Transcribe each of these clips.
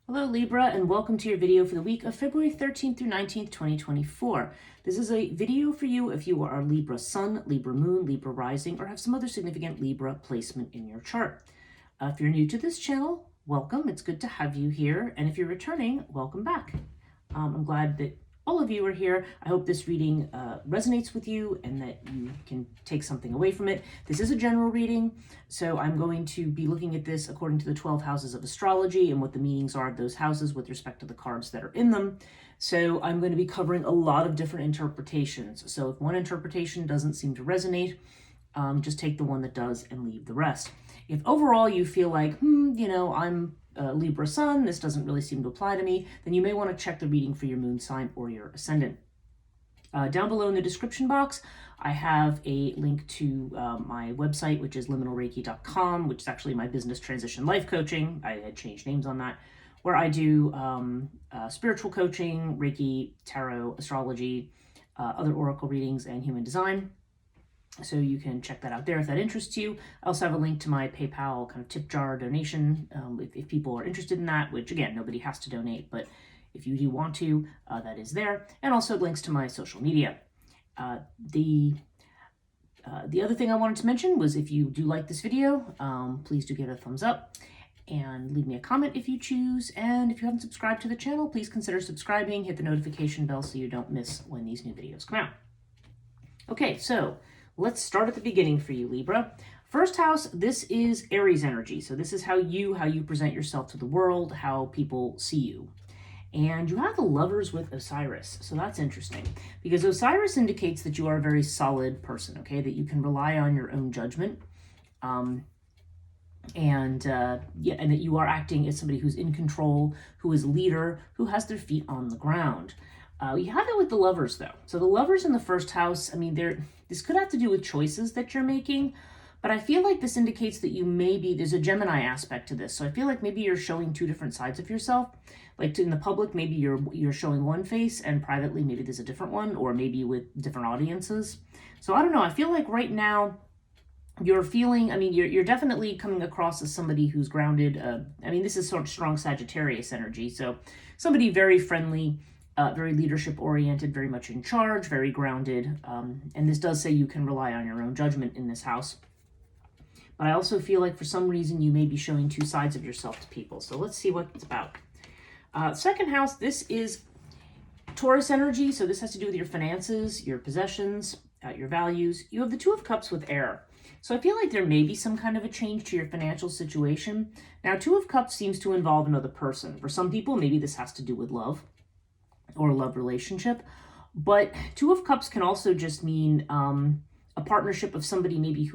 Hello Libra, and welcome to your video for the week of February 13th through 19th, 2024. This is a video for you if you are Libra Sun, Libra Moon, Libra Rising, or have some other significant Libra placement in your chart. If you're new to this channel, welcome. It's good to have you here. And if you're returning, welcome back. I'm glad that all of you are here. I hope this reading resonates with you and that you can take something away from it. This is a general reading, so I'm going to be looking at this according to the 12 houses of astrology and what the meanings are of those houses with respect to the cards that are in them. So I'm going to be covering a lot of different interpretations. So if one interpretation doesn't seem to resonate, just take the one that does and leave the rest. If overall you feel like, I'm Libra Sun, this doesn't really seem to apply to me, then you may want to check the reading for your moon sign or your ascendant. Down below in the description box, I have a link to my website, which is liminalreiki.com, which is actually my business transition life coaching. I had changed names on that, where I do spiritual coaching, Reiki, tarot, astrology, other oracle readings, and human design. So you can check that out there if that interests you. I also have a link to my PayPal kind of tip jar donation if people are interested in that, which again, nobody has to donate, but if you do want to, that is there. And also links to my social media. The other thing I wanted to mention was if you do like this video, please do give it a thumbs up and leave me a comment if you choose. And if you haven't subscribed to the channel, please consider subscribing, hit the notification bell so you don't miss when these new videos come out. Okay, so let's start at the beginning for you, Libra. First house, this is Aries energy. So this is how you present yourself to the world, how people see you. And you have the Lovers with Osiris. So that's interesting because Osiris indicates that you are a very solid person, okay? That you can rely on your own judgment. And that you are acting as somebody who's in control, who is a leader, who has their feet on the ground. You have it with the Lovers, though. So the Lovers in the first house, I mean, this could have to do with choices that you're making, but I feel like this indicates that there's a Gemini aspect to this. So I feel like maybe you're showing two different sides of yourself. Like in the public, maybe you're showing one face, and privately, maybe there's a different one, or maybe with different audiences. So I don't know. I feel like right now, you're definitely coming across as somebody who's grounded. This is sort of strong Sagittarius energy. So somebody very friendly, very leadership oriented, very much in charge, very grounded. And this does say you can rely on your own judgment in this house. But I also feel like for some reason you may be showing two sides of yourself to people. So let's see what it's about. Second house, this is Taurus energy. So this has to do with your finances, your possessions, your values. You have the Two of Cups with air. So I feel like there may be some kind of a change to your financial situation. Now, Two of Cups seems to involve another person. For some people, maybe this has to do with love or a love relationship. But Two of Cups can also just mean a partnership of somebody maybe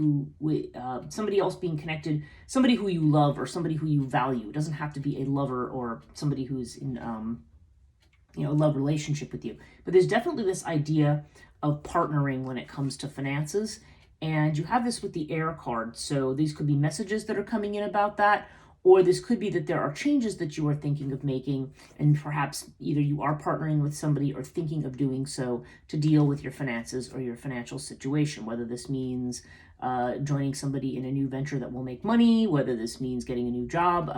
somebody else being connected, somebody who you love or somebody who you value. It doesn't have to be a lover or somebody who's in a love relationship with you. But there's definitely this idea of partnering when it comes to finances. And you have this with the air card. So these could be messages that are coming in about that, or this could be that there are changes that you are thinking of making, and perhaps either you are partnering with somebody or thinking of doing so to deal with your finances or your financial situation, whether this means joining somebody in a new venture that will make money, whether this means getting a new job,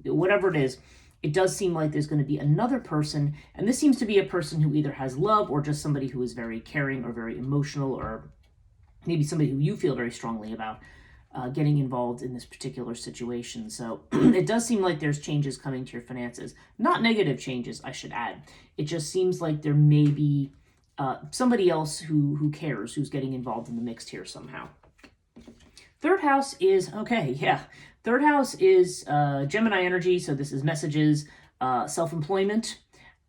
whatever it is. It does seem like there's going to be another person, and this seems to be a person who either has love or just somebody who is very caring or very emotional, or maybe somebody who you feel very strongly about getting involved in this particular situation. So it does seem like there's changes coming to your finances. Not negative changes, I should add. It just seems like there may be somebody else who cares, who's getting involved in the mix here somehow. Third house is, Third house is Gemini energy. So this is messages, self-employment,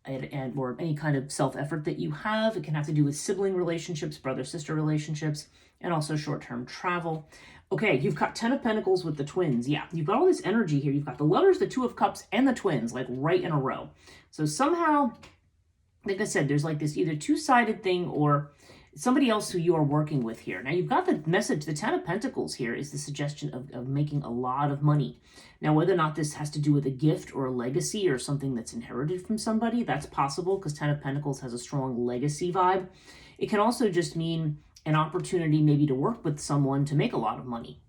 and or any kind of self-effort that you have. It can have to do with sibling relationships, brother-sister relationships, and also short-term travel. Okay, you've got 10 of Pentacles with the twins. Yeah, you've got all this energy here. You've got the Lovers, the Two of Cups, and the twins, like right in a row. So somehow, like I said, there's like this either two-sided thing or somebody else who you are working with here. Now, you've got the message, the 10 of Pentacles here is the suggestion of making a lot of money. Now, whether or not this has to do with a gift or a legacy or something that's inherited from somebody, that's possible because 10 of Pentacles has a strong legacy vibe. It can also just mean an opportunity maybe to work with someone to make a lot of money.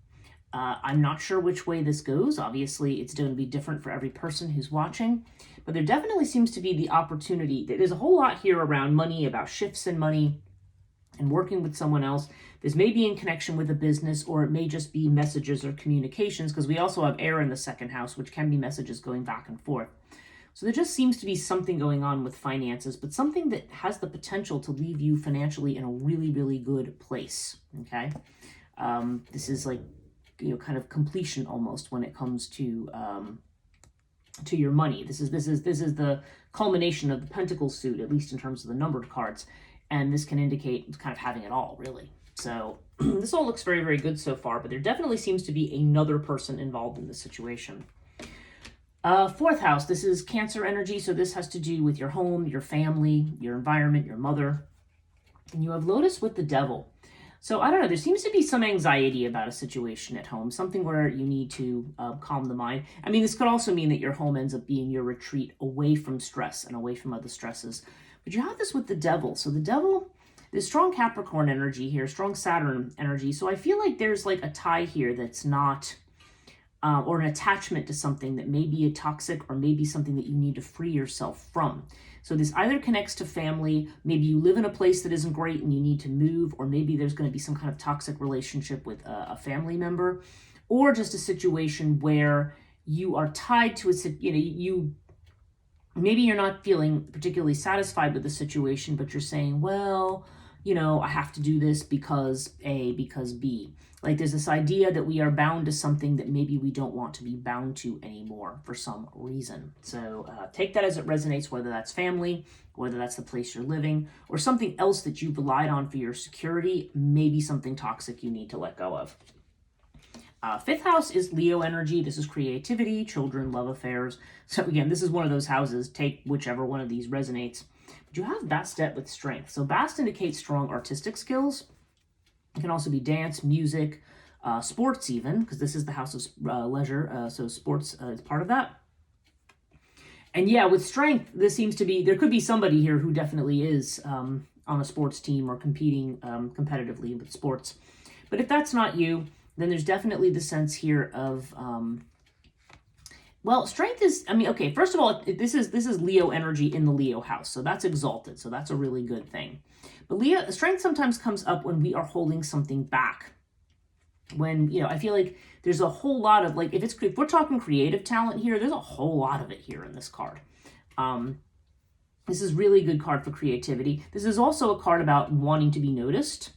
I'm not sure which way this goes. Obviously, it's going to be different for every person who's watching, but there definitely seems to be the opportunity. There's a whole lot here around money, about shifts in money and working with someone else. This may be in connection with a business, or it may just be messages or communications, because we also have air in the second house, which can be messages going back and forth. So there just seems to be something going on with finances, but something that has the potential to leave you financially in a really, really good place. Okay. This is like, kind of completion almost when it comes to your money. This is the culmination of the Pentacles suit, at least in terms of the numbered cards, and this can indicate kind of having it all, really. So this all looks very, very good so far, but there definitely seems to be another person involved in this situation. Fourth house, this is Cancer energy, so this has to do with your home, your family, your environment, your mother. And you have Lotus with the Devil. So I don't know, there seems to be some anxiety about a situation at home, something where you need to calm the mind. I mean, this could also mean that your home ends up being your retreat away from stress and away from other stresses. But you have this with the Devil. So the Devil, there's strong Capricorn energy here, strong Saturn energy. So I feel like there's like a tie here that's not, or an attachment to something that may be a toxic, or maybe something that you need to free yourself from. So this either connects to family, maybe you live in a place that isn't great and you need to move, or maybe there's going to be some kind of toxic relationship with a family member, or just a situation where you are tied to maybe you're not feeling particularly satisfied with the situation, but you're saying, well, I have to do this because A, because B. Like there's this idea that we are bound to something that maybe we don't want to be bound to anymore for some reason. So take that as it resonates, whether that's family, whether that's the place you're living, or something else that you've relied on for your security, maybe something toxic you need to let go of. Fifth house is Leo energy. This is creativity, children, love affairs. So again, this is one of those houses. Take whichever one of these resonates. But you have Bastet with strength. So Bast indicates strong artistic skills. It can also be dance, music, sports even, because this is the house of leisure. So sports is part of that. And yeah, with strength, this seems to be, there could be somebody here who definitely is on a sports team or competing competitively with sports. But if that's not you, then there's definitely the sense here of, well, strength is, okay, first of all, this is Leo energy in the Leo house. So that's exalted. So that's a really good thing. But strength sometimes comes up when we are holding something back. When, I feel like there's a whole lot of, like, if we're talking creative talent here, there's a whole lot of it here in this card. This is really good card for creativity. This is also a card about wanting to be noticed.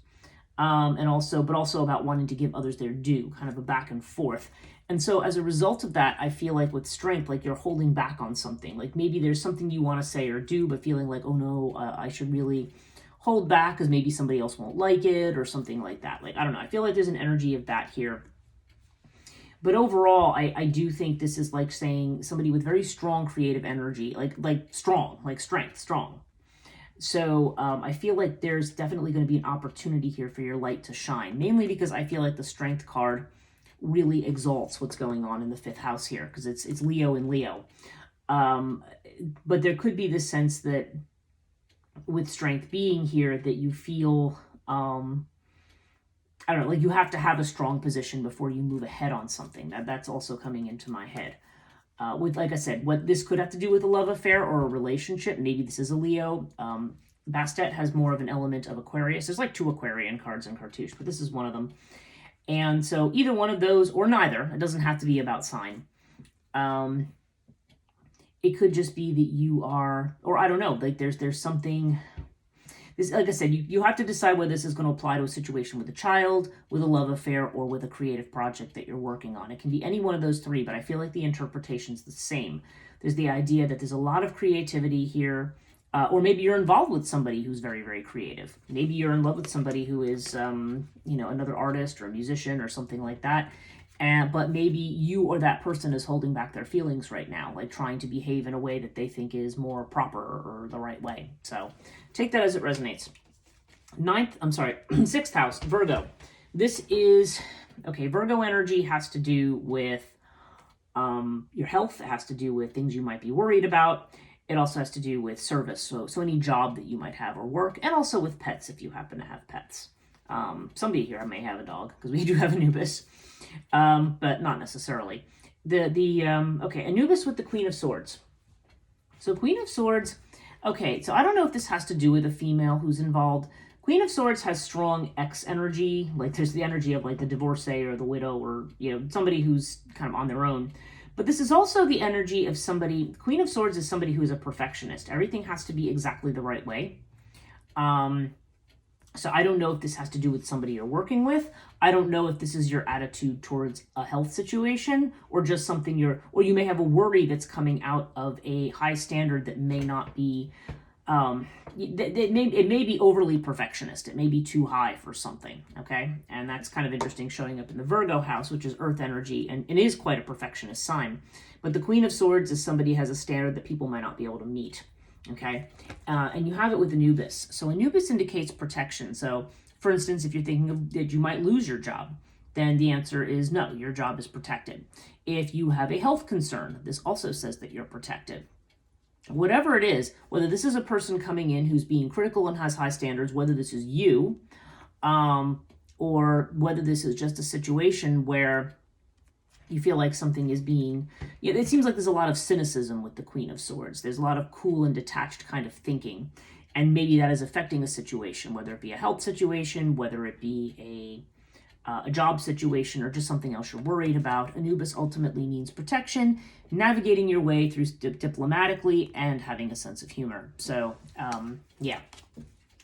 But also about wanting to give others their due, kind of a back and forth. And so as a result of that, I feel like with strength, like you're holding back on something. Like maybe there's something you want to say or do, but feeling like, oh no, I should really hold back because maybe somebody else won't like it or something like that. Like, I don't know. I feel like there's an energy of that here. But overall, I do think this is like saying somebody with very strong creative energy, like strong, like strength, strong. So I feel like there's definitely going to be an opportunity here for your light to shine, mainly because I feel like the strength card really exalts what's going on in the fifth house here, because it's Leo and Leo. But there could be this sense that with strength being here that you feel, I don't know, like you have to have a strong position before you move ahead on something. That's also coming into my head. With, like I said, what this could have to do with a love affair or a relationship. Maybe this is a Leo. Bastet has more of an element of Aquarius. There's like 2 Aquarian cards in Cartouche, but this is one of them. And so either one of those or neither, it doesn't have to be about sign. It could just be that you are, or I don't know, like there's something, this, like I said, you have to decide whether this is going to apply to a situation with a child, with a love affair, or with a creative project that you're working on. It can be any one of those 3, but I feel like the interpretation's the same. There's the idea that there's a lot of creativity here, or maybe you're involved with somebody who's very, very creative. Maybe you're in love with somebody who is, another artist or a musician or something like that. But maybe you or that person is holding back their feelings right now, like trying to behave in a way that they think is more proper or the right way. So take that as it resonates. Sixth house, Virgo. This is, Virgo energy has to do with your health. It has to do with things you might be worried about. It also has to do with service, so any job that you might have or work, and also with pets if you happen to have pets. Somebody here may have a dog, because we do have Anubis, but not necessarily. Okay, Anubis with the Queen of Swords. So Queen of Swords, okay, so I don't know if this has to do with a female who's involved. Queen of Swords has strong X energy, like there's the energy of like the divorcee or the widow, or, you know, somebody who's kind of on their own. But this is also the energy of somebody, Queen of Swords is somebody who is a perfectionist. Everything has to be exactly the right way. So I don't know if this has to do with somebody you're working with. I don't know if this is your attitude towards a health situation, or just something or you may have a worry that's coming out of a high standard that may not be, it may be overly perfectionist. It may be too high for something, okay? And that's kind of interesting, showing up in the Virgo house, which is earth energy, and it is quite a perfectionist sign. But the Queen of Swords is somebody who has a standard that people might not be able to meet. Okay, and you have it with Anubis. So Anubis indicates protection. So, for instance, if you're thinking of that you might lose your job, then the answer is no, your job is protected. If you have a health concern, this also says that you're protected. Whatever it is, whether this is a person coming in who's being critical and has high standards, whether this is you, or whether this is just a situation where you feel like something is being, it seems like there's a lot of cynicism with the Queen of Swords. There's a lot of cool and detached kind of thinking. And maybe that is affecting a situation, whether it be a health situation, whether it be a job situation, or just something else you're worried about. Anubis ultimately means protection, navigating your way through diplomatically, and having a sense of humor. So, yeah.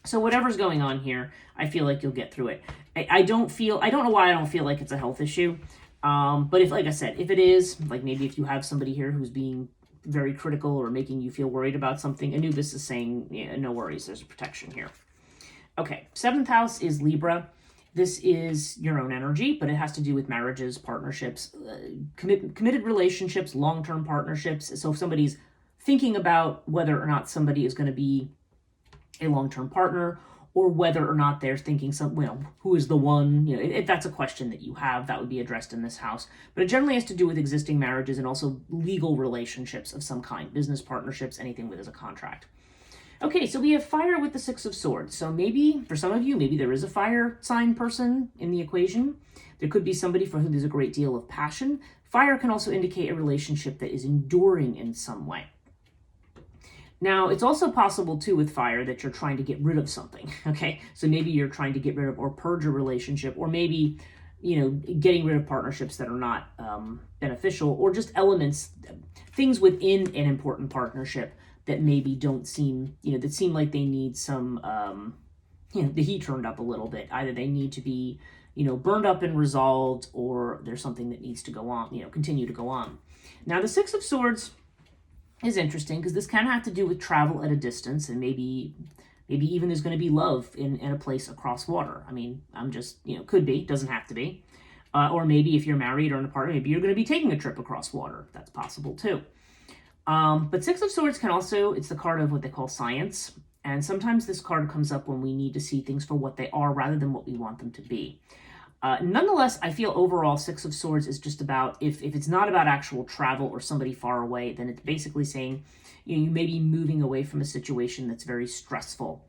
So whatever's going on here, I feel like you'll get through it. I don't know why I don't feel like it's a health issue. But if, like I said, if it is, like maybe if you have somebody here who's being very critical or making you feel worried about something, Anubis is saying, yeah, no worries, there's a protection here. Okay, 7th house is Libra. This is your own energy, but it has to do with marriages, partnerships, committed relationships, long-term partnerships. So if somebody's thinking about whether or not somebody is going to be a long-term partner, or whether or not they're thinking who is the one, if that's a question that you have, that would be addressed in this house. But it generally has to do with existing marriages and also legal relationships of some kind, business partnerships, anything with as a contract. Okay, so we have fire with the 6 of Swords. So maybe, for some of you, maybe there is a fire sign person in the equation. There could be somebody for whom there's a great deal of passion. Fire can also indicate a relationship that is enduring in some way. Now, it's also possible, too, with fire that you're trying to get rid of something, okay? So maybe you're trying to get rid of or purge a relationship, or maybe, getting rid of partnerships that are not beneficial, or just elements, things within an important partnership that maybe don't seem, that seem like they need some, the heat turned up a little bit. Either they need to be, burned up and resolved, or there's something that needs to go on, continue to go on. Now, the 6 of Swords is interesting because this can have to do with travel at a distance, and maybe even there's going to be love in a place across water. I mean, I'm just, could be, doesn't have to be. Or maybe if you're married or in a partner, maybe you're going to be taking a trip across water. That's possible too. But 6 of Swords can also, it's the card of what they call science. And sometimes this card comes up when we need to see things for what they are rather than what we want them to be. Nonetheless, I feel overall 6 of Swords is just about, if it's not about actual travel or somebody far away, then it's basically saying, you may be moving away from a situation that's very stressful.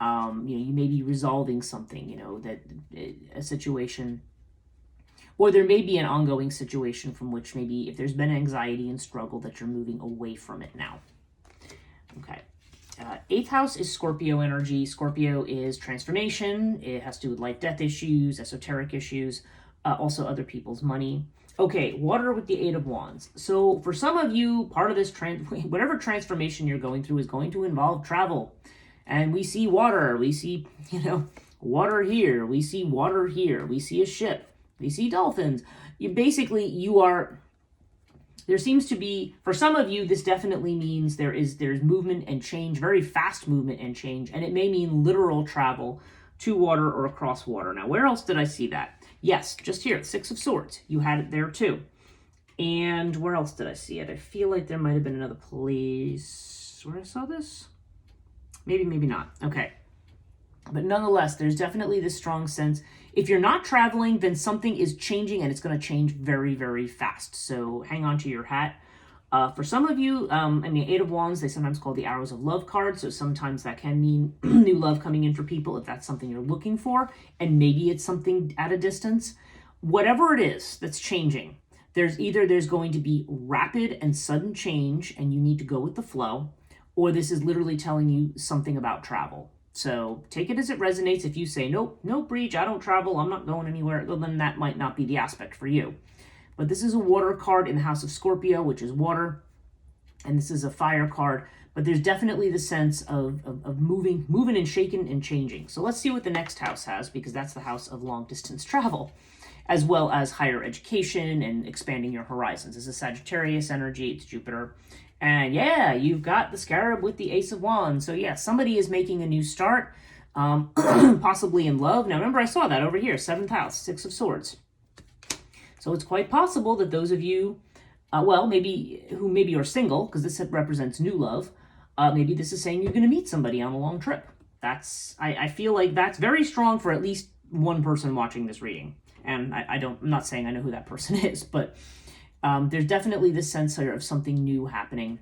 You may be resolving something, a situation, or there may be an ongoing situation from which maybe if there's been anxiety and struggle that you're moving away from it now. Okay. 8th house is Scorpio energy. Scorpio is transformation. It has to do with life-death issues, esoteric issues, also other people's money. Okay, water with the 8 of Wands. So for some of you, part of this, whatever transformation you're going through is going to involve travel. And we see water. We see, water here. We see water here. We see a ship. We see dolphins. There seems to be, for some of you, this definitely means there's movement and change, very fast movement and change, and it may mean literal travel to water or across water. Now, where else did I see that? Yes, just here, 6 of Swords. You had it there too. And where else did I see it? I feel like there might have been another place where I saw this. Maybe, maybe not. Okay. But nonetheless, there's definitely this strong sense. If you're not traveling, then something is changing, and it's going to change very, very fast. So hang on to your hat. For some of you, Eight of Wands, they sometimes call the Arrows of Love card. So sometimes that can mean new love coming in for people if that's something you're looking for. And maybe it's something at a distance. Whatever it is that's changing, there's going to be rapid and sudden change and you need to go with the flow, or this is literally telling you something about travel. So take it as it resonates. If you say, nope, no breach, I don't travel, I'm not going anywhere, then that might not be the aspect for you. But this is a water card in the house of Scorpio, which is water. And this is a fire card. But there's definitely the sense of moving and shaking and changing. So let's see what the next house has, because that's the house of long distance travel, as well as higher education and expanding your horizons. This is Sagittarius energy, it's Jupiter. And yeah, you've got the Scarab with the Ace of Wands. So yeah, somebody is making a new start, possibly in love. Now remember, I saw that over here, 7th house, 6 of Swords. So it's quite possible that those of you, maybe are single, because this represents new love, maybe this is saying you're going to meet somebody on a long trip. I feel like that's very strong for at least one person watching this reading. And I'm not saying I know who that person is, but there's definitely this sense here of something new happening.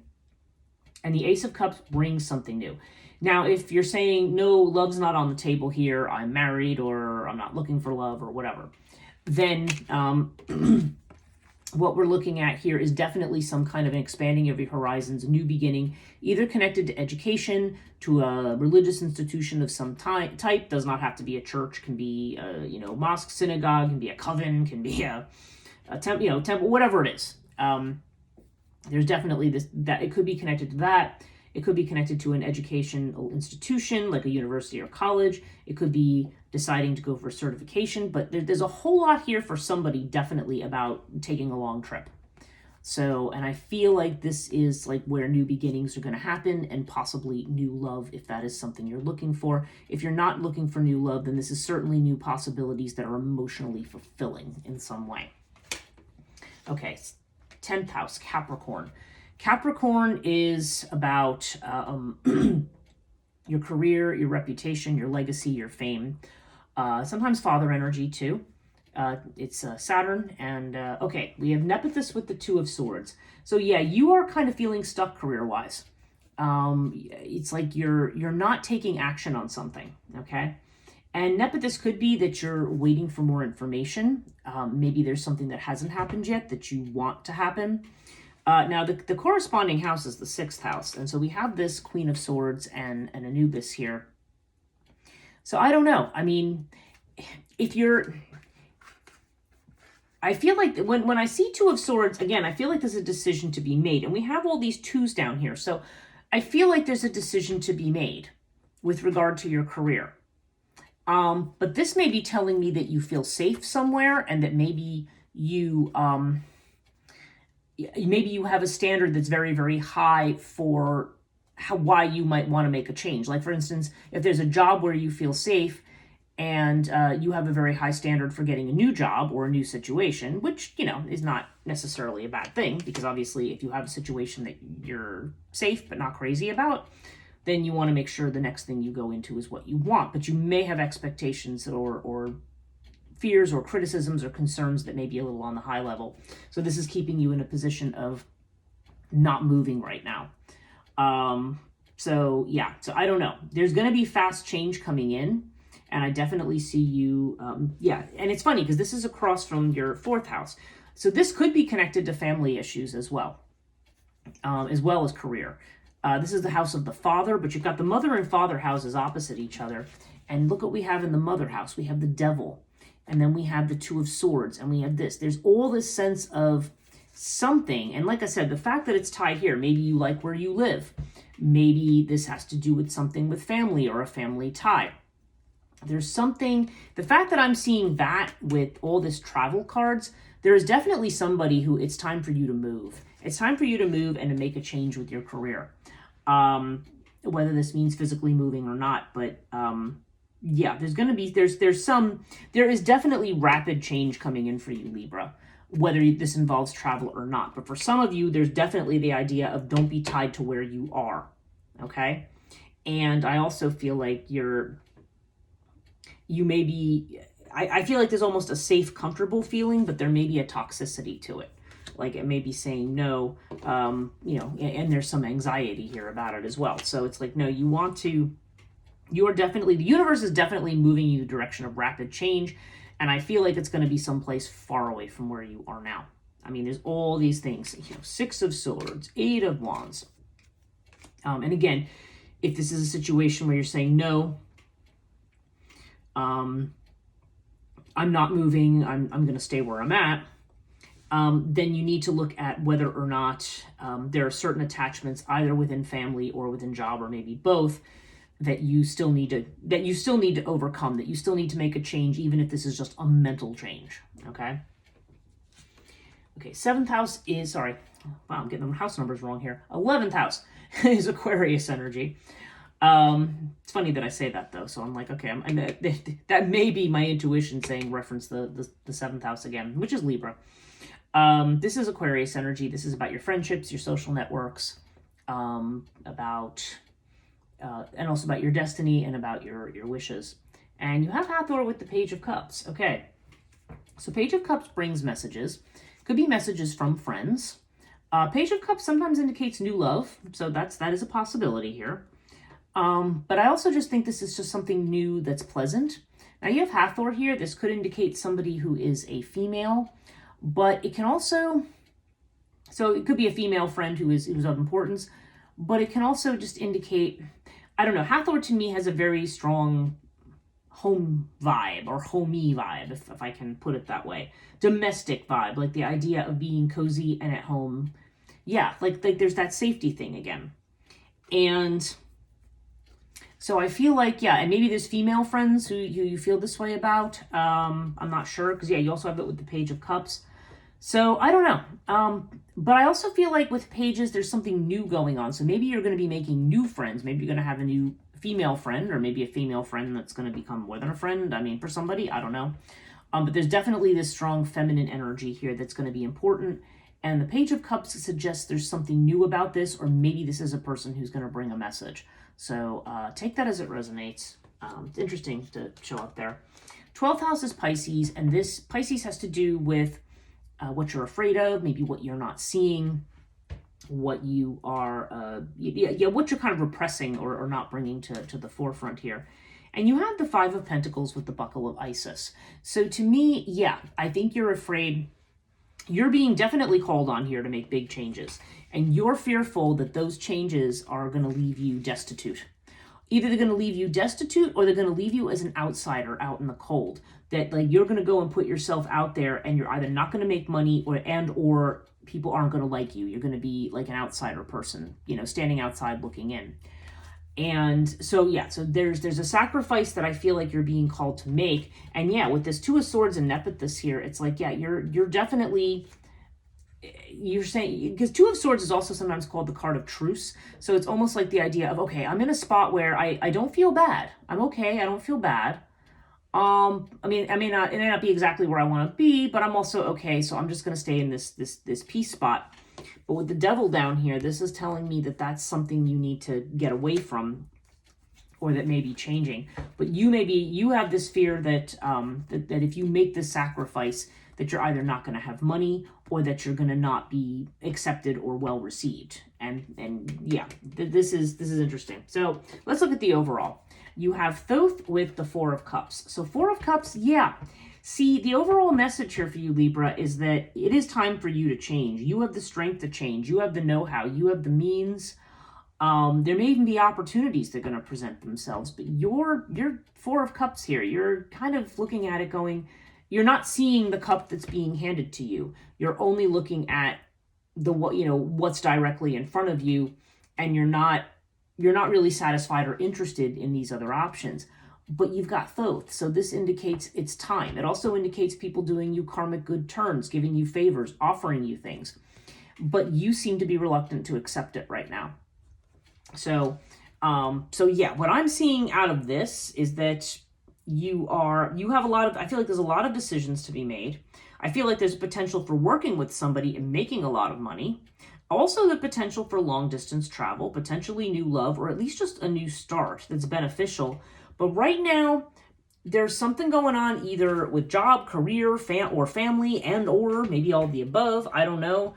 And the Ace of Cups brings something new. Now, if you're saying, no, love's not on the table here, I'm married, or I'm not looking for love, or whatever, then what we're looking at here is definitely some kind of an expanding of your horizons, a new beginning, either connected to education, to a religious institution of some type. Does not have to be a church, can be a mosque, synagogue, can be a coven, can be a temple, whatever it is. There's definitely that it could be connected to that. It could be connected to an educational institution like a university or college. It could be deciding to go for certification, but there's a whole lot here for somebody definitely about taking a long trip. So, and I feel like this is like where new beginnings are going to happen, and possibly new love if that is something you're looking for. If you're not looking for new love, then this is certainly new possibilities that are emotionally fulfilling in some way. Okay, 10th house, Capricorn. Capricorn is about your career, your reputation, your legacy, your fame. Sometimes father energy too. It's Saturn. And okay, we have Nephthys with the 2 of Swords. So yeah, you are kind of feeling stuck career-wise. It's like you're not taking action on something, okay? And Nephthys could be that you're waiting for more information. Maybe there's something that hasn't happened yet that you want to happen. Now, the corresponding house is the 6th house. And so we have this Queen of Swords and Anubis here. So I don't know. I mean, I feel like when I see 2 of Swords, again, I feel like there's a decision to be made. And we have all these 2s down here. So I feel like there's a decision to be made with regard to your career. But this may be telling me that you feel safe somewhere, and that maybe you have a standard that's very, very high for why you might want to make a change. Like, for instance, if there's a job where you feel safe and you have a very high standard for getting a new job or a new situation, which, is not necessarily a bad thing, because obviously if you have a situation that you're safe but not crazy about, then you want to make sure the next thing you go into is what you want. But you may have expectations or fears or criticisms or concerns that may be a little on the high level. So this is keeping you in a position of not moving right now. So I don't know. There's going to be fast change coming in, and I definitely see you. And it's funny because this is across from your 4th house. So this could be connected to family issues as well as career. This is the house of the father, but you've got the mother and father houses opposite each other. And look what we have in the mother house. We have the devil, and then we have the 2 of Swords, and we have this. There's all this sense of something. And like I said, the fact that it's tied here, maybe you like where you live. Maybe this has to do with something with family or a family tie. There's something, the fact that I'm seeing that with all this travel cards, there is definitely somebody who it's time for you to move. It's time for you to move and to make a change with your career. Whether this means physically moving or not, but there is definitely rapid change coming in for you, Libra, whether this involves travel or not. But for some of you, there's definitely the idea of don't be tied to where you are, okay? And I also feel like I feel like there's almost a safe, comfortable feeling, but there may be a toxicity to it. like it may be saying no, you know, and there's some anxiety here about it as well. So it's like, no, you are definitely, the universe is definitely moving you in the direction of rapid change. And I feel like it's going to be someplace far away from where you are now. I mean, there's all these things, you know, 6 of Swords, 8 of Wands. And again, if this is a situation where you're saying, no, I'm not moving, I'm going to stay where I'm at, then you need to look at whether or not there are certain attachments either within family or within job or maybe both that you still need to overcome, that you still need to make a change, even if this is just a mental change. Okay. 7th house is, sorry, wow, I'm getting the house numbers wrong here. 11th house is Aquarius energy. It's funny that I say that though. So I'm like, okay, that may be my intuition saying reference the 7th house again, which is Libra. This is Aquarius energy. This is about your friendships, your social networks, about, and also about your destiny and about your wishes. And you have Hathor with the Page of Cups. Okay. So Page of Cups brings messages. Could be messages from friends. Page of Cups sometimes indicates new love. So that is a possibility here. But I also just think this is just something new that's pleasant. Now you have Hathor here. This could indicate somebody who is a female, but it can also, so it could be a female friend who is of importance, but it can also just indicate, I don't know, Hathor to me has a very strong home vibe or homey vibe, if I can put it that way. Domestic vibe, like the idea of being cozy and at home. Yeah, like there's that safety thing again. And so I feel like, yeah, and maybe there's female friends who you feel this way about. I'm not sure, because, yeah, you also have it with the Page of Cups. So I don't know. But I also feel like with pages, there's something new going on. So maybe you're going to be making new friends. Maybe you're going to have a new female friend, or maybe a female friend that's going to become more than a friend. I mean, for somebody, I don't know. But there's definitely this strong feminine energy here that's going to be important. And the Page of Cups suggests there's something new about this, or maybe this is a person who's going to bring a message. So take that as it resonates. It's interesting to show up there. 12th house is Pisces, and this Pisces has to do with what you're afraid of, maybe what you're not seeing, what you are, what you're kind of repressing or not bringing to the forefront here. And you have the 5 of Pentacles with the Buckle of Isis. So to me, yeah, I think you're afraid. You're being definitely called on here to make big changes. And you're fearful that those changes are going to leave you destitute. Either they're going to leave you destitute or they're going to leave you as an outsider out in the cold. That like you're going to go and put yourself out there and you're either not going to make money or people aren't going to like you. You're going to be like an outsider person, you know, standing outside looking in. And so, yeah, so there's a sacrifice that I feel like you're being called to make. And yeah, with this 2 of Swords and Nephthys here, it's like, yeah, you're definitely, you're saying, because 2 of Swords is also sometimes called the card of truce. So it's almost like the idea of, okay, I'm in a spot where I don't feel bad. I'm okay. I don't feel bad. I mean, it may not be exactly where I want to be, but I'm also okay. So I'm just going to stay in this peace spot. But with the Devil down here, this is telling me that that's something you need to get away from, or that may be changing. But you have this fear that that if you make this sacrifice, that you're either not going to have money or that you're going to not be accepted or well received. And yeah, this is interesting. So let's look at the overall. You have Thoth with the 4 of Cups. So 4 of Cups, yeah. See, the overall message here for you, Libra, is that it is time for you to change. You have the strength to change. You have the know-how. You have the means. There may even be opportunities that are going to present themselves. But you're 4 of Cups here. You're kind of looking at it going, you're not seeing the cup that's being handed to you. You're only looking at what's directly in front of you, and you're not really satisfied or interested in these other options. But you've got Thoth, so this indicates it's time. It also indicates people doing you karmic good turns, giving you favors, offering you things. But you seem to be reluctant to accept it right now. So yeah, what I'm seeing out of this is that you have a lot of, I feel like there's a lot of decisions to be made. I feel like there's potential for working with somebody and making a lot of money. Also the potential for long distance travel, potentially new love, or at least just a new start that's beneficial. But right now, there's something going on either with job, career, or family, and or maybe all of the above. I don't know.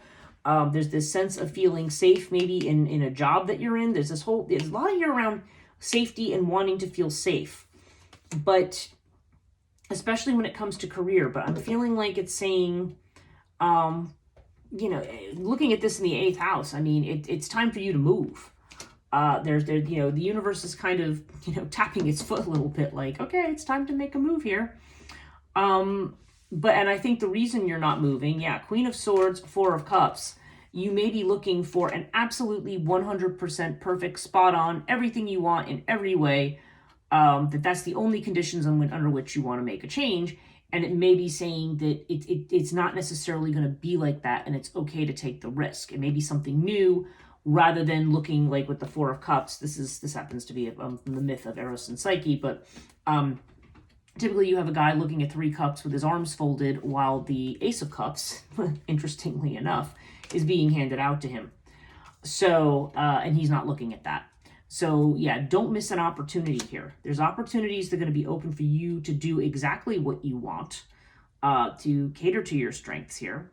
There's this sense of feeling safe maybe in a job that you're in. There's a lot of here around safety and wanting to feel safe. But especially when it comes to career, but I'm feeling like it's saying, you know, looking at this in the 8th house, I mean, it's time for you to move. You know, the universe is kind of, you know, tapping its foot a little bit like, okay, it's time to make a move here. And I think the reason you're not moving, yeah, Queen of Swords, Four of Cups, you may be looking for an absolutely 100% perfect, spot on, everything you want in every way, that's the only conditions under which you want to make a change. And it may be saying that it's not necessarily going to be like that, and it's okay to take the risk. It may be something new, rather than looking like with the Four of Cups. This happens to be from the myth of Eros and Psyche, but typically you have a guy looking at 3 cups with his arms folded, while the Ace of Cups, interestingly enough, is being handed out to him. So, and he's not looking at that. So yeah, don't miss an opportunity here. There's opportunities that are going to be open for you to do exactly what you want, to cater to your strengths here,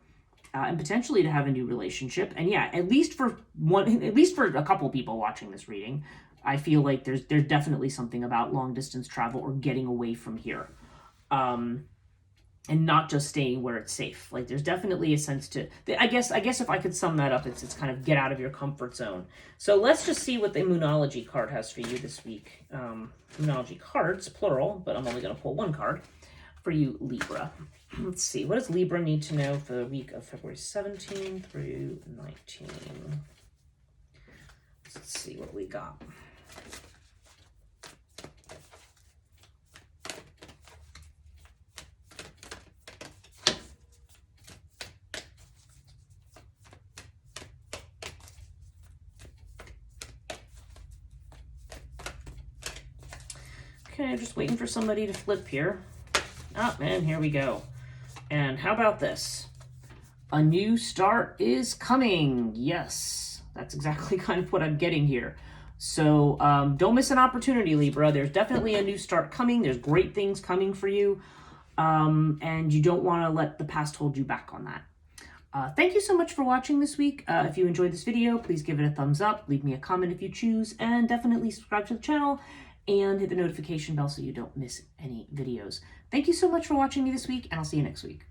and potentially to have a new relationship. And yeah, at least for a couple of people watching this reading, I feel like there's definitely something about long distance travel or getting away from here. And not just staying where it's safe. Like there's definitely a sense to, I guess if I could sum that up, it's kind of get out of your comfort zone. So let's just see what the Moonology card has for you this week. Moonology cards, plural, but I'm only going to pull 1 card for you, Libra. Let's see, what does Libra need to know for the week of February 17 through 19? Let's see what we got. Okay, just waiting for somebody to flip here. Oh, man, here we go. And how about this? A new start is coming. Yes, that's exactly kind of what I'm getting here. So don't miss an opportunity, Libra. There's definitely a new start coming. There's great things coming for you. And you don't want to let the past hold you back on that. Thank you so much for watching this week. If you enjoyed this video, please give it a thumbs up. Leave me a comment if you choose. And definitely subscribe to the channel and hit the notification bell so you don't miss any videos. Thank you so much for watching me this week, and I'll see you next week.